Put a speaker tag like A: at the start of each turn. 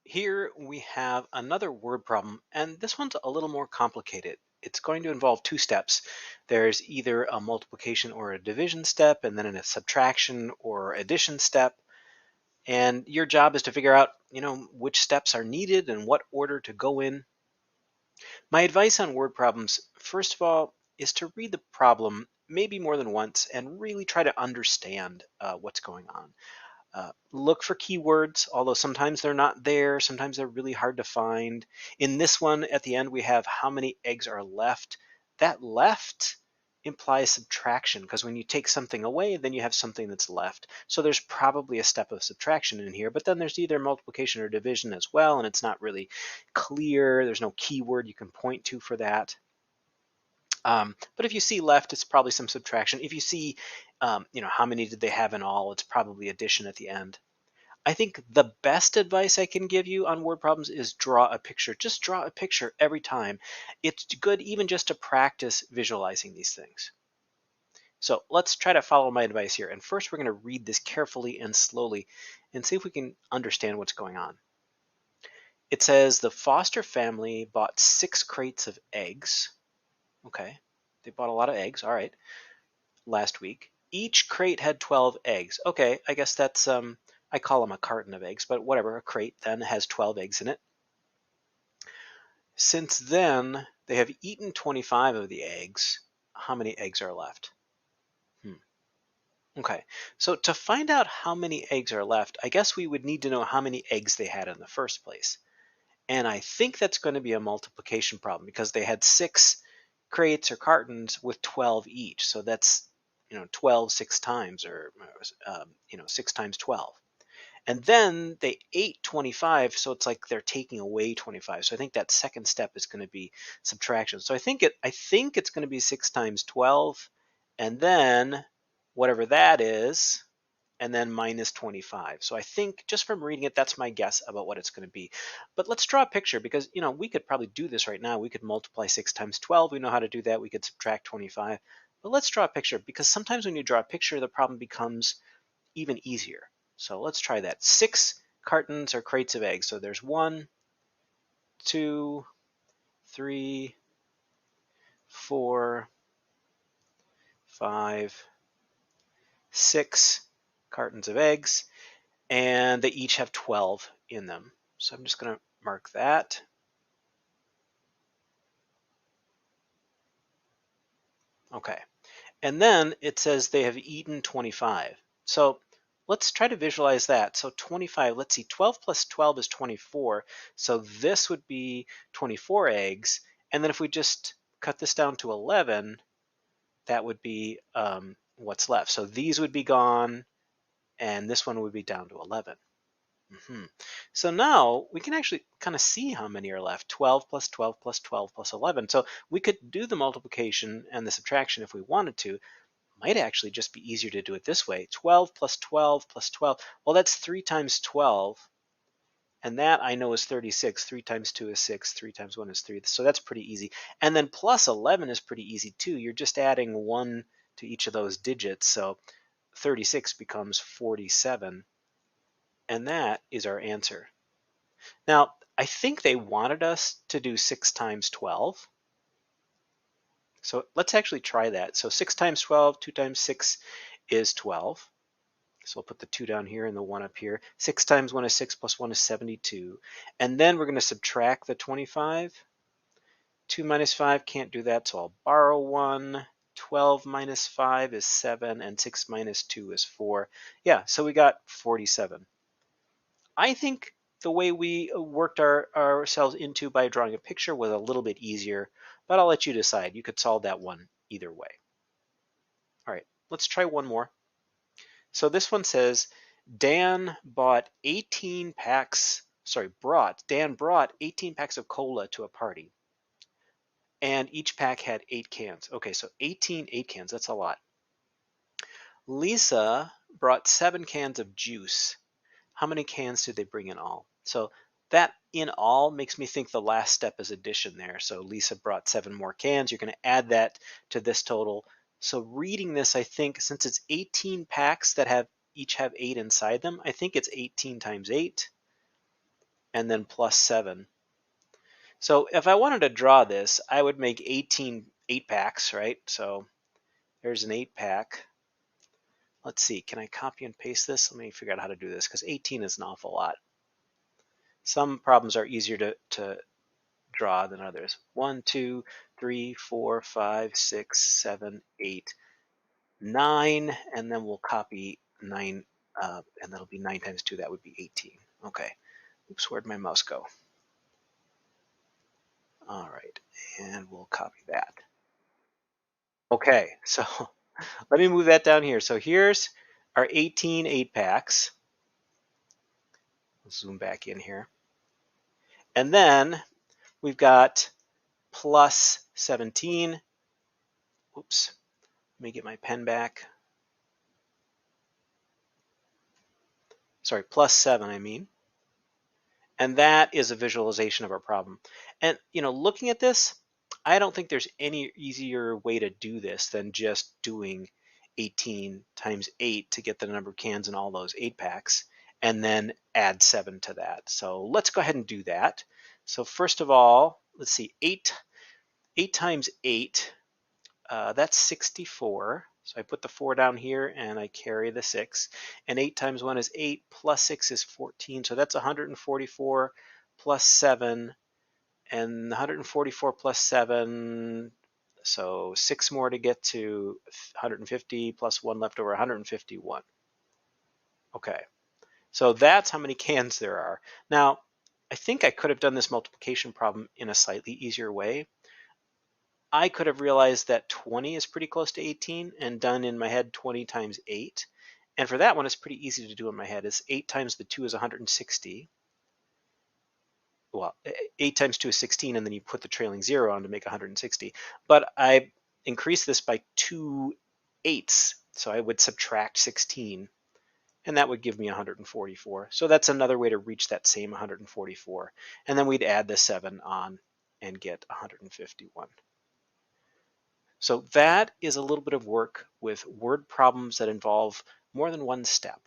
A: Here we have another word problem, and this one's a little more complicated. It's going to involve two steps. There's either a multiplication or a division step, and then a subtraction or addition step. And your job is to figure out, which steps are needed and what order to go in. My advice on word problems, first of all, is to read the problem maybe more than once and really try to understand what's going on. Look for keywords, although sometimes they're not there. Sometimes they're really hard to find. In this one, at the end, we have how many eggs are left. That left implies subtraction, because when you take something away, then you have something that's left. So there's probably a step of subtraction in here, but then there's either multiplication or division as well, and it's not really clear. There's no keyword you can point to for that. But if you see left, it's probably some subtraction. If you see, how many did they have in all, it's probably addition at the end. I think the best advice I can give you on word problems is draw a picture. Just draw a picture every time. It's good even just to practice visualizing these things. So let's try to follow my advice here. And first, we're going to read this carefully and slowly and see if we can understand what's going on. It says the Foster family bought 6 crates of eggs. Okay, they bought a lot of eggs. All right, last week. Each crate had 12 eggs. Okay, I guess that's, I call them a carton of eggs, but whatever, a crate then has 12 eggs in it. Since then, they have eaten 25 of the eggs. How many eggs are left? Okay, so to find out how many eggs are left, I guess we would need to know how many eggs they had in the first place. And I think that's going to be a multiplication problem because they had 6 crates or cartons with 12 each. So that's 12 6 times, or 6 times 12. And then they ate 25, so it's like they're taking away 25. So I think that second step is going to be subtraction. So I think it's going to be 6 times 12, and then whatever that is, and then minus 25. So I think just from reading it, that's my guess about what it's going to be. But let's draw a picture because, we could probably do this right now. We could multiply 6 times 12. We know how to do that. We could subtract 25. But let's draw a picture because sometimes when you draw a picture, the problem becomes even easier. So let's try that. 6 cartons or crates of eggs. So there's 1, 2, 3, 4, 5, 6 cartons of eggs, and they each have 12 in them. So I'm just going to mark that. Okay. And then it says they have eaten 25. So let's try to visualize that. So 25, let's see, 12 plus 12 is 24. So this would be 24 eggs. And then if we just cut this down to 11, that would be what's left. So these would be gone, and this one would be down to 11. So now we can actually kind of see how many are left. 12 plus 12 plus 12 plus 11. So we could do the multiplication and the subtraction if we wanted to. Might actually just be easier to do it this way. 12 plus 12 plus 12. Well, that's 3 times 12. And that I know is 36. 3 times 2 is 6. 3 times 1 is 3. So that's pretty easy. And then plus 11 is pretty easy too. You're just adding 1 to each of those digits. So 36 becomes 47. And that is our answer. Now, I think they wanted us to do 6 times 12. So let's actually try that. So 6 times 12, 2 times 6 is 12. So I'll put the 2 down here and the 1 up here. 6 times 1 is 6 plus 1 is 72. And then we're going to subtract the 25. 2 minus 5, can't do that, so I'll borrow 1. 12 minus 5 is 7, and 6 minus 2 is 4. Yeah, so we got 47. I think the way we worked ourselves into by drawing a picture was a little bit easier, but I'll let you decide. You could solve that one either way. All right, let's try one more. So this one says, Dan brought 18 packs of cola to a party, and each pack had 8 cans. Okay, so 18 8 cans, that's a lot. Lisa brought 7 cans of juice. How many cans did they bring in all? So that in all makes me think the last step is addition there. So Lisa brought 7 more cans. You're going to add that to this total. So reading this, I think since it's 18 packs that each have 8 inside them, I think it's 18 times 8. and then plus 7. So if I wanted to draw this, I would make 18 8-packs, right? So there's an 8-pack. Let's see, can I copy and paste this? Let me figure out how to do this, because 18 is an awful lot. Some problems are easier to draw than others. 1, 2, 3, 4, 5, 6, 7, 8, 9, and then we'll copy 9, and that'll be 9 times 2, that would be 18. Okay, oops, where'd my mouse go? All right, and we'll copy that. Okay, so let me move that down here. So here's our 18 8-packs. Let's zoom back in here. And then we've got plus 17. Oops, let me get my pen back. Sorry, plus 7, I mean. And that is a visualization of our problem. And, looking at this, I don't think there's any easier way to do this than just doing 18 times 8 to get the number of cans in all those 8-packs, and then add 7 to that. So let's go ahead and do that. So first of all, let's see, 8 times 8, that's 64. So I put the 4 down here and I carry the 6. And 8 times 1 is 8, plus 6 is 14. So that's 144 plus 7. And 144 plus 7, so 6 more to get to 150, plus 1 left over, 151. Okay, so that's how many cans there are. Now, I think I could have done this multiplication problem in a slightly easier way. I could have realized that 20 is pretty close to 18 and done in my head 20 times 8. And for that one, it's pretty easy to do in my head. It's 8 times the 2 is 160. Well, 8 times 2 is 16, and then you put the trailing 0 on to make 160. But I increased this by 2 eighths, so I would subtract 16, and that would give me 144. So that's another way to reach that same 144. And then we'd add the 7 on and get 151. So that is a little bit of work with word problems that involve more than one step.